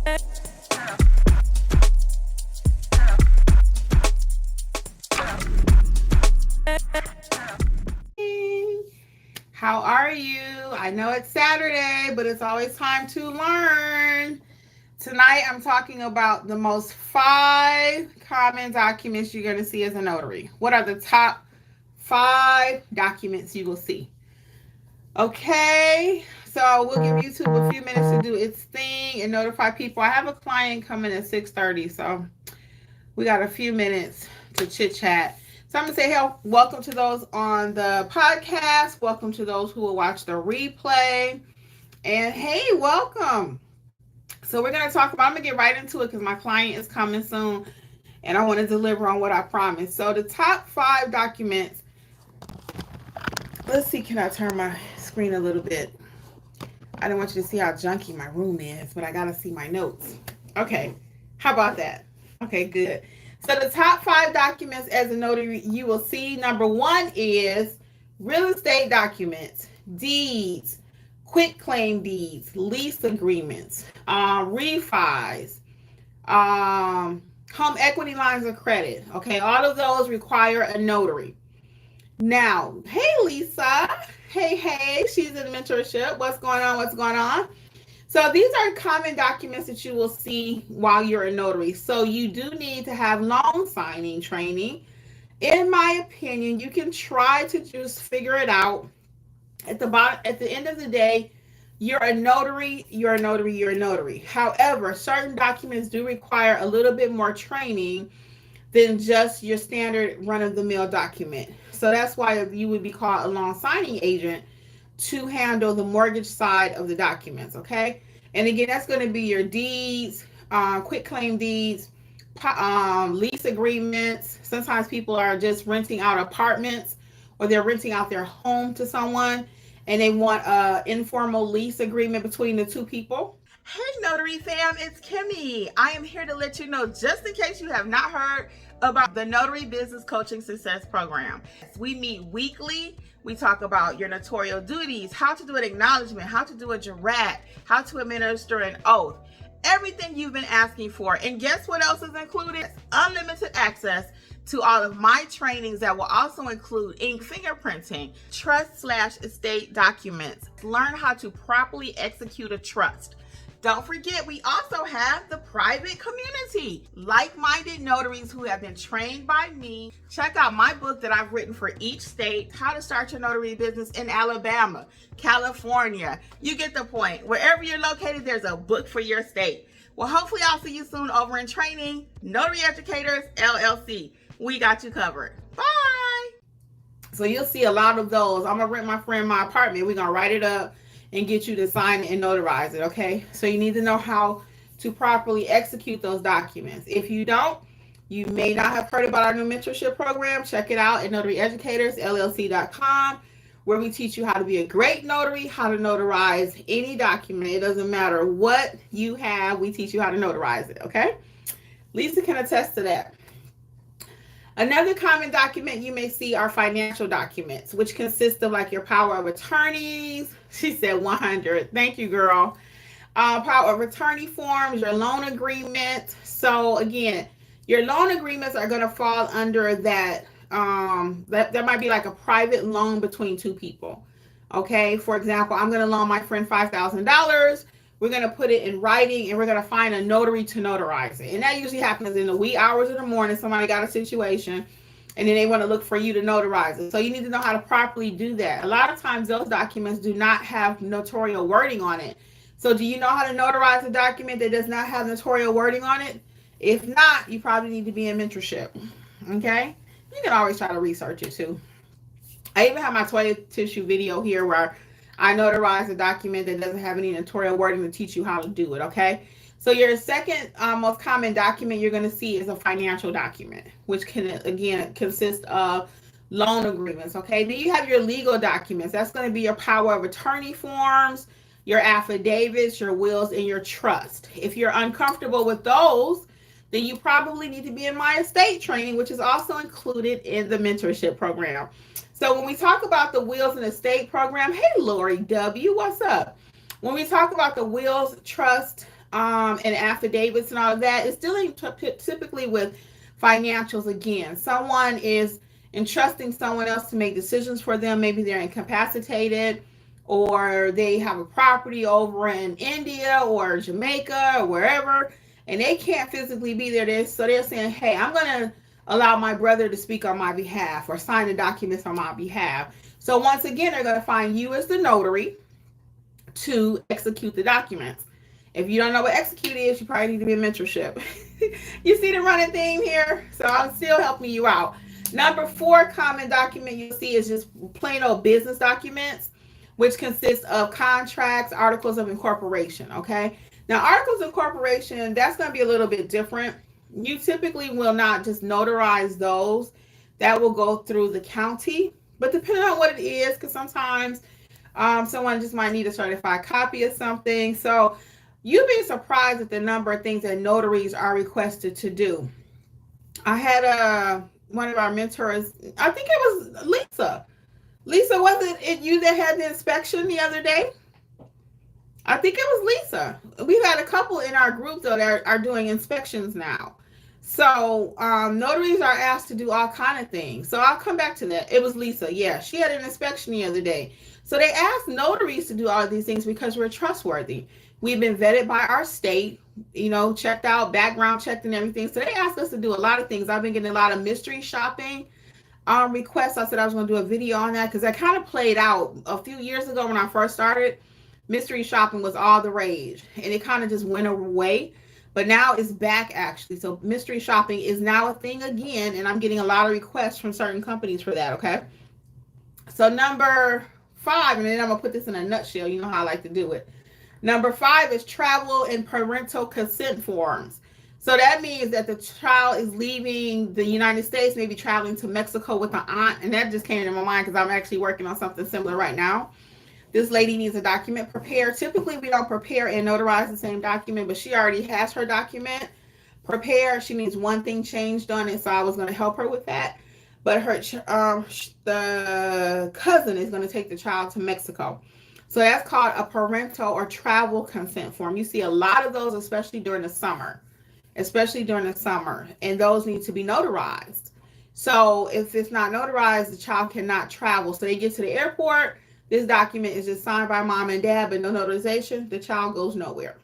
How are you? I know it's Saturday, but it's always time to learn. Tonight, I'm talking about the most 5 common documents you're going to see as a notary. What are the top 5 documents you will see? Okay, so we'll give YouTube a few minutes to do its thing and notify people. I have a client coming at 6:30, so we got a few minutes to chit chat. So I'm going to say, hey, welcome to those on the podcast. Welcome to those who will watch the replay. And hey, welcome. So we're going to talk about, I'm going to get right into it because my client is coming soon and I want to deliver on what I promised. So the top 5 documents, let's see, can I turn my screen a little bit? I don't want you to see how junky my room is, but I got to see my notes. Okay, how about that? Okay, good. So the top 5 documents as a notary you will see, number 1 is real estate documents, deeds, quitclaim deeds, lease agreements, refis, home equity lines of credit. Okay, all of those require a notary. Now, hey Lisa, hey, she's in mentorship. What's going on? So these are common documents that you will see while you're a notary. So you do need to have loan signing training. In my opinion, you can try to just figure it out. At the end of the day, you're a notary. However, certain documents do require a little bit more training than just your standard run-of-the-mill document. So that's why you would be called a loan signing agent to handle the mortgage side of the documents, okay? And again, that's going to be your deeds, quitclaim deeds, lease agreements. Sometimes people are just renting out apartments or they're renting out their home to someone and they want an informal lease agreement between the two people. Hey Notary fam, it's Kimmi. I am here to let you know, just in case you have not heard about the Notary Business Coaching Success Program. We meet weekly. We talk about your notarial duties, how to do an acknowledgement, how to do a jurat, how to administer an oath, everything you've been asking for. And guess what else is included? Unlimited access to all of my trainings that will also include ink fingerprinting, trust/estate documents. Learn how to properly execute a trust. Don't forget, we also have the private community, like-minded notaries who have been trained by me. Check out my book that I've written for each state, How to Start Your Notary Business in Alabama, California. You get the point. Wherever you're located, there's a book for your state. Well, hopefully I'll see you soon over in training. Notary Educators, LLC. We got you covered. Bye. So you'll see a lot of those. I'm going to rent my friend my apartment. We're going to write it up and get you to sign it and notarize it, okay? So you need to know how to properly execute those documents. If you don't, you may not have heard about our new mentorship program. Check it out at notaryeducatorsllc.com, where we teach you how to be a great notary, how to notarize any document. It doesn't matter what you have, we teach you how to notarize it, okay? Lisa can attest to that. Another common document you may see are financial documents, which consist of like your power of attorneys. She said 100. Thank you, girl. Power of attorney forms, your loan agreement. So again, your loan agreements are going to fall under that. That might be like a private loan between two people. Okay. For example, I'm going to loan my friend $5,000. We're going to put it in writing and we're going to find a notary to notarize it. And that usually happens in the wee hours of the morning. Somebody got a situation and then they want to look for you to notarize it. So you need to know how to properly do that. A lot of times those documents do not have notarial wording on it. So do you know how to notarize a document that does not have notarial wording on it? If not, you probably need to be in mentorship. Okay? You can always try to research it too. I even have my toilet tissue video here where I notarize a document that doesn't have any notarial wording to teach you how to do it, okay? So your second most common document you're going to see is a financial document, which can, again, consist of loan agreements, okay? Then you have your legal documents. That's going to be your power of attorney forms, your affidavits, your wills, and your trust. If you're uncomfortable with those, then you probably need to be in my estate training, which is also included in the mentorship program. So when we talk about the wills and estate program, hey, Lori W., what's up? When we talk about the wills, trust, and affidavits and all of that. It's dealing typically with financials again. Someone is entrusting someone else to make decisions for them. Maybe they're incapacitated, or they have a property over in India or Jamaica or wherever, and they can't physically be there. So they're saying, hey, I'm going to allow my brother to speak on my behalf or sign the documents on my behalf. So once again, they're going to find you as the notary to execute the documents. If you don't know what execute is, you probably need to be in mentorship. You see the running theme here? So I'm still helping you out. Number 4 common document you'll see is just plain old business documents, which consists of contracts, articles of incorporation, okay? Now, articles of incorporation, that's going to be a little bit different. You typically will not just notarize those. That will go through the county, but depending on what it is, because sometimes someone just might need a certified copy of something. So you'd be surprised at the number of things that notaries are requested to do. I had one of our mentors, I think it was Lisa. Lisa, was it you that had the inspection the other day? I think it was Lisa. We've had a couple in our group, though, that are doing inspections now. So notaries are asked to do all kind of things. So I'll come back to that. It was Lisa. Yeah, she had an inspection the other day. So they asked notaries to do all of these things because we're trustworthy. We've been vetted by our state, checked out, background checked and everything. So they asked us to do a lot of things. I've been getting a lot of mystery shopping requests. I said I was going to do a video on that because I kind of played out a few years ago when I first started. Mystery shopping was all the rage, and it kind of just went away. But now it's back, actually. So mystery shopping is now a thing again, and I'm getting a lot of requests from certain companies for that, okay? So number 5, and then I'm going to put this in a nutshell. You know how I like to do it. Number 5 is travel and parental consent forms. So that means that the child is leaving the United States, maybe traveling to Mexico with an aunt, and that just came into my mind because I'm actually working on something similar right now. This lady needs a document prepared. Typically, we don't prepare and notarize the same document, but she already has her document prepared. She needs one thing changed on it, so I was going to help her with that. But the cousin is going to take the child to Mexico. So that's called a parental or travel consent form. You see a lot of those, especially during the summer. And those need to be notarized. So if it's not notarized, the child cannot travel. So they get to the airport. This document is just signed by mom and dad, but no notarization. The child goes nowhere.